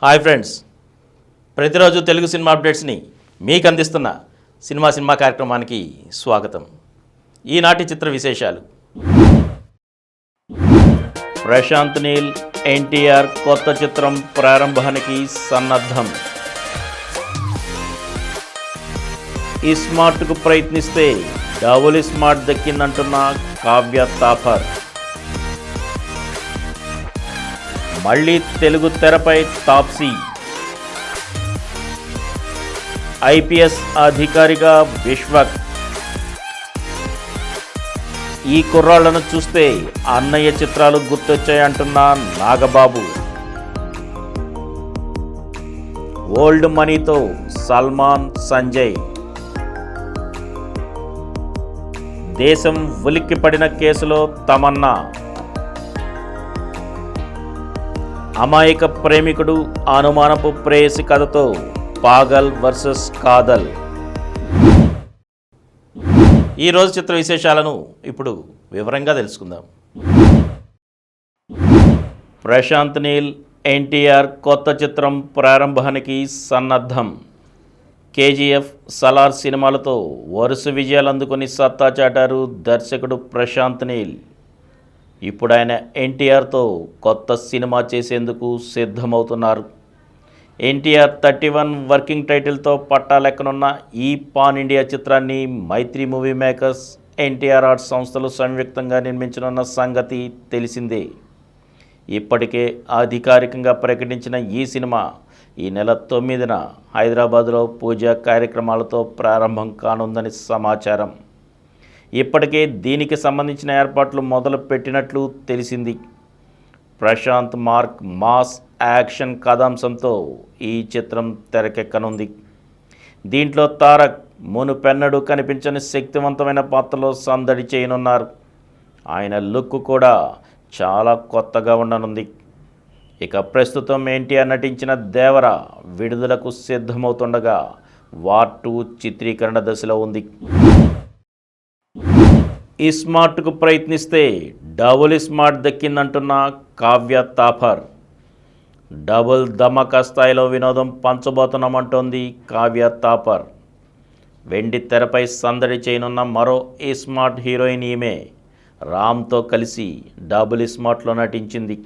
Hi friends, ప్రతిరోజు Telugu cinema అప్డేట్స్ని మీకు అందిస్తున్న సినిమా కార్యక్రమానికి స్వాగతం. ఈనాటి చిత్ర విశేషాలు. ప్రశాంత్ నీల్ ఎన్టీఆర్ కొత్త చిత్రం ప్రారంభానికి సన్నద్ధం. స్మార్ట్కు ప్రయత్నిస్తే డబుల్ స్మార్ట్ దక్కిందంటున్న కావ్య తాపర్. మళ్ళీ తెలుగు తెరపై తాప్సీ. ఐపీఎస్ అధికారిగా విశ్వక్. ఈ కుర్రాళ్లను చూస్తే అన్నయ్య చిత్రాలు గుర్తొచ్చాయంటున్న నాగబాబు. ఓల్డ్ మనీతో సల్మాన్ సంజయ్. దేశం ఉలిక్కిపడిన కేసులో తమన్నా. అమాయక ప్రేమికుడు అనుమానపు ప్రేయసి కథతో పాగల్ వర్సెస్ కాదల్. ఈరోజు చిత్ర విశేషాలను ఇప్పుడు వివరంగా తెలుసుకుందాం. ప్రశాంత్ నీల్ ఎన్టీఆర్ కొత్త చిత్రం ప్రారంభానికి సన్నద్ధం. కేజీఎఫ్, సలార్ సినిమాలతో వరుస విజయాలు అందుకొని సత్తా చాటారు దర్శకుడు ప్రశాంత్ నీల్. ఇప్పుడు ఆయన ఎన్టీఆర్తో కొత్త సినిమా చేసేందుకు సిద్ధమవుతున్నారు. ఎన్టీఆర్ 31 వర్కింగ్ టైటిల్తో పట్టాలెక్కనున్న ఈ పాన్ ఇండియా చిత్రాన్ని మైత్రి మూవీ మేకర్స్, ఎన్టీఆర్ ఆర్ట్స్ సంస్థలు సంయుక్తంగా నిర్మించనున్న సంగతి తెలిసిందే. ఇప్పటికే అధికారికంగా ప్రకటించిన ఈ సినిమా ఈ నెల 9న హైదరాబాద్లో పూజా కార్యక్రమాలతో ప్రారంభం కానుందని సమాచారం. ఇప్పటికే దీనికి సంబంధించిన ఏర్పాట్లు మొదలు పెట్టినట్లు తెలిసింది. ప్రశాంత్ మార్క్ మాస్ యాక్షన్ కథాంశంతో ఈ చిత్రం తెరకెక్కనుంది. దీంట్లో తారక్ మునుపెన్నడూ కనిపించని శక్తివంతమైన పాత్రలో సందడి చేయనున్నారు. ఆయన లుక్ కూడా చాలా కొత్తగా ఉండనుంది. ఇక ప్రస్తుతం ఎన్టీఆర్ నటించిన దేవర విడుదలకు సిద్ధమవుతుండగా వార్ 2 చిత్రీకరణ దశలో ఉంది. స్మార్ట్కు ప్రయత్నిస్తే డబుల్ స్మార్ట్ దక్కిందంటున్న కావ్య తాపర్. డబుల్ ధమాకా స్థాయిలో వినోదం పంచబోతున్నామంటోంది కావ్య తాపర్. వెండి తెరపై సందడి చేయనున్న మరో స్మార్ట్ హీరోయిన్ ఈమె. రామ్తో కలిసి డబుల్ స్మార్ట్లో నటించింది.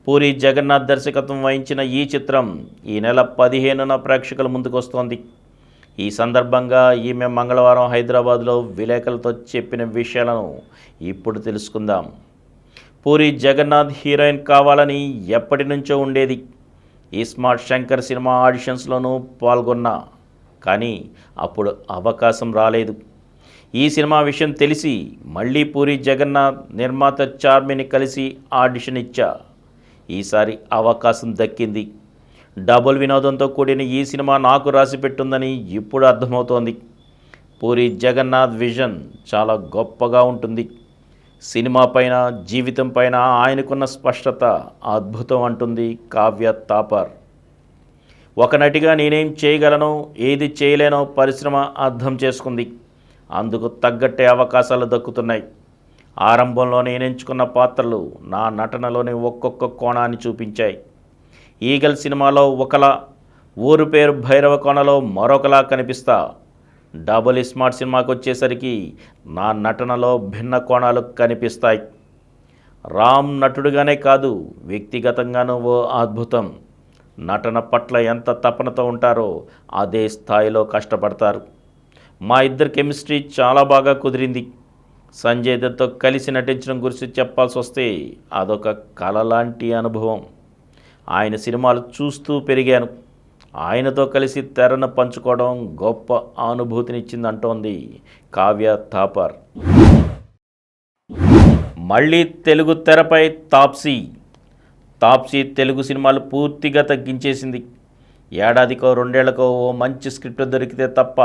పూరి జగన్నాథ్ దర్శకత్వం వహించిన ఈ చిత్రం ఈ నెల 15న ప్రేక్షకుల ముందుకొస్తోంది. ఈ సందర్భంగా ఈమె మంగళవారం హైదరాబాద్లో విలేకరులతో చెప్పిన విషయాలను ఇప్పుడు తెలుసుకుందాం. పూరి జగన్నాథ్ హీరోయిన్ కావాలని ఎప్పటి నుంచో ఉండేది. ఈ స్మార్ట్ శంకర్ సినిమా ఆడిషన్స్లోనూ పాల్గొన్నా, కానీ అప్పుడు అవకాశం రాలేదు. ఈ సినిమా విషయం తెలిసి మళ్ళీ పూరి జగన్నాథ్, నిర్మాత చార్మిని కలిసి ఆడిషన్ ఇచ్చా. ఈసారి అవకాశం దక్కింది. డబుల్ వినోదంతో కూడిన ఈ సినిమా నాకు రాసి పెట్టుందని ఇప్పుడు అర్థమవుతోంది. పూరి జగన్నాథ్ విజన్ చాలా గొప్పగా ఉంటుంది. సినిమా పైన, జీవితం పైన ఆయనకున్న స్పష్టత అద్భుతం అంటుంది కావ్య తాపర్. ఒక నటిగా నేనేం చేయగలనో, ఏది చేయలేనో పరిశ్రమ అర్థం చేసుకుంది. అందుకు తగ్గట్టే అవకాశాలు దక్కుతున్నాయి. ఆరంభంలో నేను ఎంచుకున్న పాత్రలు నా నటనలోని ఒక్కొక్క కోణాన్ని చూపించాయి. ఈగల్ సినిమాలో ఒకలా, ఊరు పేరు భైరవ కోణలో మరొకలా కనిపిస్తా. డబుల్ స్మార్ట్ సినిమాకి వచ్చేసరికి నా నటనలో భిన్న కోణాలు కనిపిస్తాయి. రామ్ నటుడుగానే కాదు, వ్యక్తిగతంగానూ ఓ అద్భుతం. నటన పట్ల ఎంత తపనతో ఉంటారో అదే స్థాయిలో కష్టపడతారు. మా ఇద్దరి కెమిస్ట్రీ చాలా బాగా కుదిరింది. సంజయ్ దత్తో కలిసి నటించడం గురించి చెప్పాల్సి వస్తే అదొక కళ లాంటి అనుభవం. ఆయన సినిమాలు చూస్తూ పెరిగాను. ఆయనతో కలిసి తెరను పంచుకోవడం గొప్ప అనుభూతినిచ్చిందంటోంది కావ్య తాపర్. మళ్ళీ తెలుగు తెరపై తాప్సీ తెలుగు సినిమాలు పూర్తిగా తగ్గించేసింది. ఏడాదికో 2 ఏళ్లకో ఓ మంచి స్క్రిప్ట్ దొరికితే తప్ప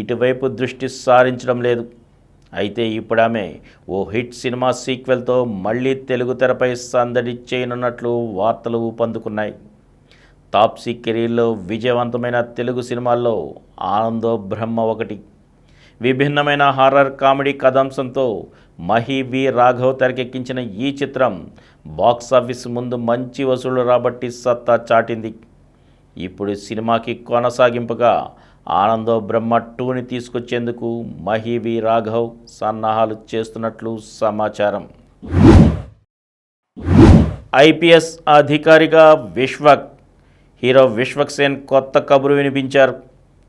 ఇటువైపు దృష్టి సారించడం లేదు. అయితే ఇప్పుడు ఆమె ఓ హిట్ సినిమా సీక్వెల్తో మళ్ళీ తెలుగు తెరపై సందడి చేయనున్నట్లు వార్తలు ఊపందుకున్నాయి. తాప్సీ కెరీర్లో విజయవంతమైన తెలుగు సినిమాల్లో ఆనందో బ్రహ్మ ఒకటి. విభిన్నమైన హారర్ కామెడీ కథాంశంతో మహి వి రాఘవ్ తెరకెక్కించిన ఈ చిత్రం బాక్సాఫీస్ ముందు మంచి వసూళ్లు రాబట్టి సత్తా చాటింది. ఇప్పుడు సినిమాకి కొనసాగింపుగా ఆనందో బ్రహ్మ 2ని తీసుకొచ్చేందుకు మహి వి రాఘవ్ సన్నాహాలు చేస్తున్నట్లు సమాచారం. ఐపీఎస్ అధికారిగా విశ్వక్ హీరో విశ్వక్ సేన్ కొత్త కబురు వినిపించారు.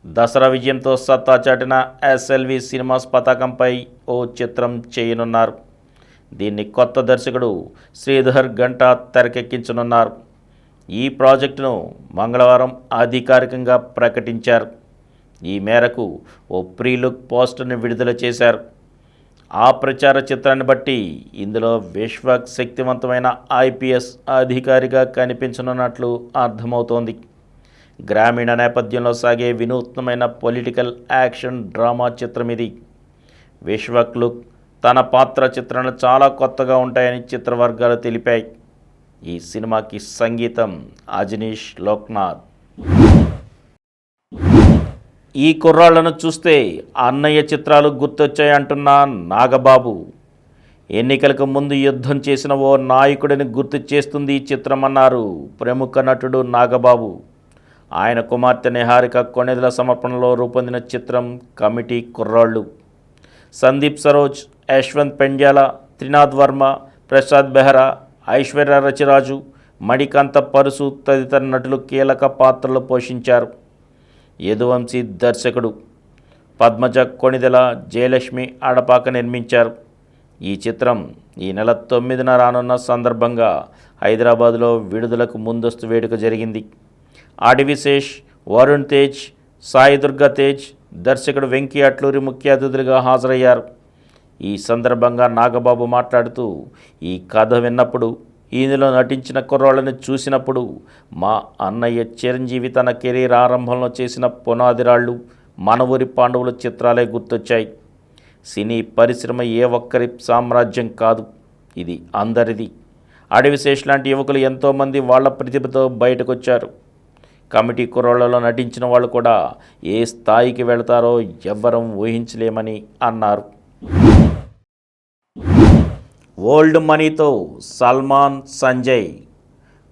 దసరా విజయంతో సత్తా చాటిన ఎస్ఎల్వి సినిమాస్ పతాకంపై ఓ చిత్రం చేయనున్నారు. దీన్ని కొత్త దర్శకుడు శ్రీధర్ గంటా తెరకెక్కించనున్నారు. ఈ ప్రాజెక్టును మంగళవారం అధికారికంగా ప్రకటించారు. ఈ మేరకు ఓ ప్రీ లుక్ పోస్టర్ని విడుదల చేశారు. ఆ ప్రచార చిత్రాన్ని బట్టి ఇందులో విశ్వక్ శక్తివంతమైన ఐపీఎస్ అధికారిగా కనిపించనున్నట్లు అర్థమవుతోంది. గ్రామీణ నేపథ్యంలో సాగే వినూత్నమైన పొలిటికల్ యాక్షన్ డ్రామా చిత్రం ఇది. విశ్వక్ లుక్, తన పాత్ర చిత్రాలు చాలా కొత్తగా ఉంటాయని చిత్రవర్గాలు తెలిపాయి. ఈ సినిమాకి సంగీతం అజనీష్ లోక్నాథ్. ఈ కుర్రాళ్లను చూస్తే అన్నయ్య చిత్రాలు గుర్తొచ్చాయంటున్న నాగబాబు. ఎన్నికలకు ముందు యుద్ధం చేసిన ఓ నాయకుడిని గుర్తు చేస్తుంది ఈ చిత్రం అన్నారు ప్రముఖ నటుడు నాగబాబు. ఆయన కుమార్తె నిహారిక కొణిదెల సమర్పణలో రూపొందిన చిత్రం కమిటీ కుర్రాళ్ళు. సందీప్ సరోజ్, యశ్వంత్ పెండ్యాల, త్రినాథ్ వర్మ, ప్రసాద్ బెహ్రా, ఐశ్వర్య రచిరాజు, మణికాంత పరుసు తదితర నటులు కీలక పాత్రలు పోషించారు. యదువంశీ దర్శకుడు. పద్మజ కొణిదెల, జయలక్ష్మి అడపాక నిర్మించారు. ఈ చిత్రం ఈ నెల 9న రానున్న సందర్భంగా హైదరాబాదులో విడుదలకు ముందస్తు వేడుక జరిగింది. ఆడివిశేష్, వరుణ్ తేజ్, సాయి దుర్గా తేజ్, దర్శకుడు వెంకీ అట్లూరి ముఖ్య అతిథులుగా హాజరయ్యారు. ఈ సందర్భంగా నాగబాబు మాట్లాడుతూ, ఈ కథ విన్నప్పుడు, ఇందులో నటించిన కుర్రాళ్ళని చూసినప్పుడు మా అన్నయ్య చిరంజీవి తన కెరీర్ ఆరంభంలో చేసిన పునాదిరాళ్ళు, మన ఊరి పాండవుల చిత్రాలే గుర్తొచ్చాయి. సినీ పరిశ్రమ ఏ ఒక్కరి సామ్రాజ్యం కాదు, ఇది అందరిది. ఆడివిశేష్ లాంటి యువకులు ఎంతోమంది వాళ్ళ ప్రతిభతో బయటకొచ్చారు. కమిటీ కుర్రాళ్ళలో నటించిన వాళ్ళు కూడా ఏ స్థాయికి వెళతారో ఎవ్వరం ఊహించలేమని అన్నారు. ఓల్డ్ మనీతో సల్మాన్, సంజయ్.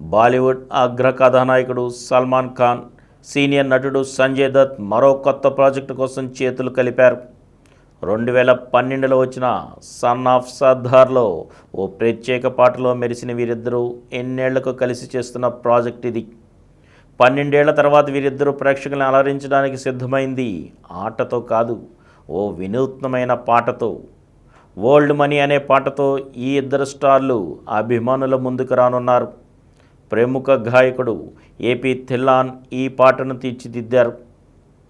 బాలీవుడ్ అగ్ర కథానాయకుడు సల్మాన్ ఖాన్, సీనియర్ నటుడు సంజయ్ దత్ మరో కొత్త ప్రాజెక్టు కోసం చేతులు కలిపారు. 2012లో వచ్చిన సన్ ఆఫ్ సర్దార్లో ఓ ప్రత్యేక పాటలో మెరిసిన వీరిద్దరూ ఎన్నేళ్లకు కలిసి చేస్తున్న ప్రాజెక్ట్ ఇది. 12 ఏళ్ల తర్వాత వీరిద్దరూ ప్రేక్షకులను అలరించడానికి సిద్ధమైంది ఆటతో కాదు, ఓ వినూత్నమైన పాటతో. ఓల్డ్ మనీ అనే పాటతో ఈ ఇద్దరు స్టార్లు అభిమానుల ముందుకు రానున్నారు. ప్రముఖ గాయకుడు ఏపీ థిల్లాన్ ఈ పాటను తీర్చిదిద్దారు.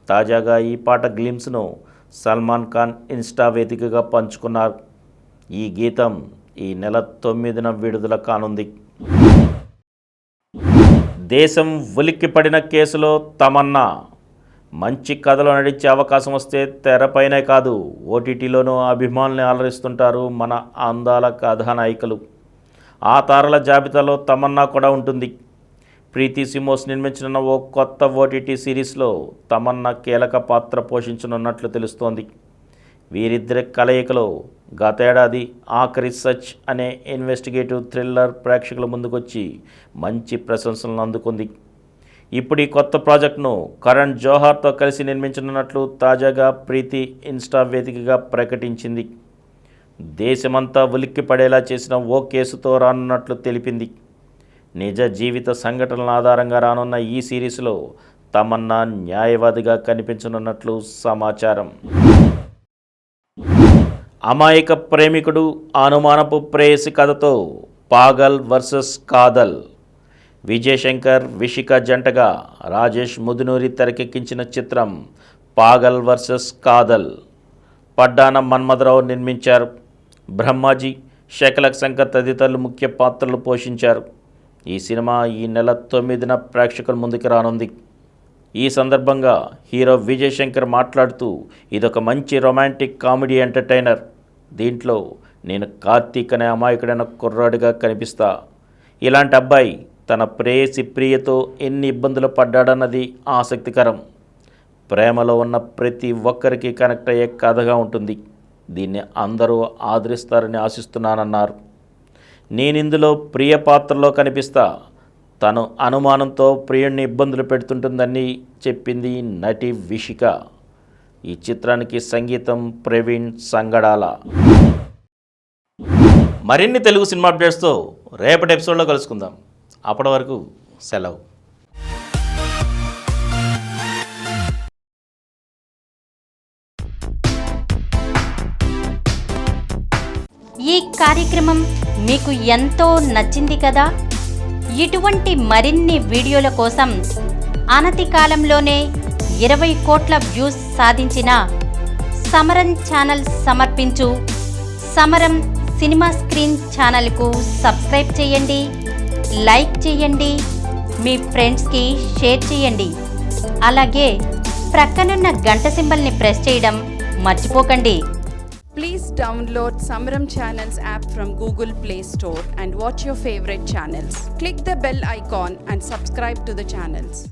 తాజాగా ఈ పాట గ్లిమ్స్ను సల్మాన్ ఖాన్ ఇన్స్టా వేదికగా పంచుకున్నారు. ఈ గీతం ఈ నెల 9న విడుదల కానుంది. దేశం ఉలిక్కిపడిన కేసులో తమన్నా. మంచి కథలో నడిచే అవకాశం వస్తే తెరపైనే కాదు, ఓటీటీలోనూ అభిమానుల్ని అలరిస్తుంటారు మన అందాల కథానాయికలు. ఆ తారల జాబితాలో తమన్నా కూడా ఉంటుంది. ప్రీతి సిమోస్ నిర్మించిన ఓ కొత్త ఓటీటీ సిరీస్లో తమన్నా కీలక పాత్ర పోషించనున్నట్లు తెలుస్తోంది. వీరిద్దరి కలయికలో గతేడాది ఆఖరి సచ్ అనే ఇన్వెస్టిగేటివ్ థ్రిల్లర్ ప్రేక్షకుల ముందుకొచ్చి మంచి ప్రశంసలను అందుకుంది. ఇప్పుడు ఈ కొత్త ప్రాజెక్టును కరణ్ జోహార్తో కలిసి నిర్మించనున్నట్లు తాజాగా ప్రీతి ఇన్స్టా వేదికగా ప్రకటించింది. దేశమంతా ఉలిక్కిపడేలా చేసిన ఓ కేసుతో రానున్నట్లు తెలిపింది. నిజ జీవిత సంఘటనల ఆధారంగా రానున్న ఈ సిరీస్లో తమన్నా న్యాయవాదిగా కనిపించనున్నట్లు సమాచారం. అమాయక ప్రేమికుడు, అనుమానపు ప్రేయసి కథతో పాగల్ వర్సెస్ కాదల్. విజయ్ శంకర్, విషిక జంటగా రాజేష్ ముదునూరి తెరకెక్కించిన చిత్రం పాగల్ వర్సెస్ కాదల్. పడ్డాన మన్మథరావు నిర్మించారు. బ్రహ్మాజీ, శకలక్ శంకర్ తదితరులు ముఖ్య పాత్రలు పోషించారు. ఈ సినిమా ఈ నెల 9న ప్రేక్షకుల ముందుకు రానుంది. ఈ సందర్భంగా హీరో విజయ్ శంకర్ మాట్లాడుతూ, ఇదొక మంచి రొమాంటిక్ కామెడీ ఎంటర్టైనర్. దీంట్లో నేను కార్తీక్ అనే అమాయకుడైన కుర్రాడిగా కనిపిస్తా. ఇలాంటి అబ్బాయి తన ప్రేయసి ప్రియతో ఎన్ని ఇబ్బందులు పడ్డాడన్నది ఆసక్తికరం. ప్రేమలో ఉన్న ప్రతి ఒక్కరికి కనెక్ట్ అయ్యే కథగా ఉంటుంది. దీన్ని అందరూ ఆదరిస్తారని ఆశిస్తున్నానన్నారు. నేనిందులో ప్రియ పాత్రలో కనిపిస్తా, తను అనుమానంతో ప్రియుడిని ఇబ్బందులు పెడుతుంటుందని చెప్పింది నటి విషిక. ఈ చిత్రానికి సంగీతం ప్రవీణ్ సంగడాల. మరిన్ని తెలుగు సినిమా అప్డేట్స్తో రేపటి ఎపిసోడ్లో కలుసుకుందాం. అప్పటి వరకు సెలవు. ఈ కార్యక్రమం మీకు ఎంతో నచ్చింది కదా. ఇటువంటి మరిన్ని వీడియోల కోసం అనతి కాలంలోనే 20 కోట్ల వ్యూస్ సాధించిన సమరం ఛానల్ సమర్పించు సమరం సినిమా స్క్రీన్ ఛానల్కు సబ్స్క్రైబ్ చేయండి, లైక్ చేయండి, మీ ఫ్రెండ్స్కి షేర్ చేయండి. అలాగే ప్రక్కనున్న గంట సింబల్ని ప్రెస్ చేయడం మర్చిపోకండి. Please download Samaram Channels app from Google Play Store and watch your favorite channels. Click the bell icon and subscribe to the channels.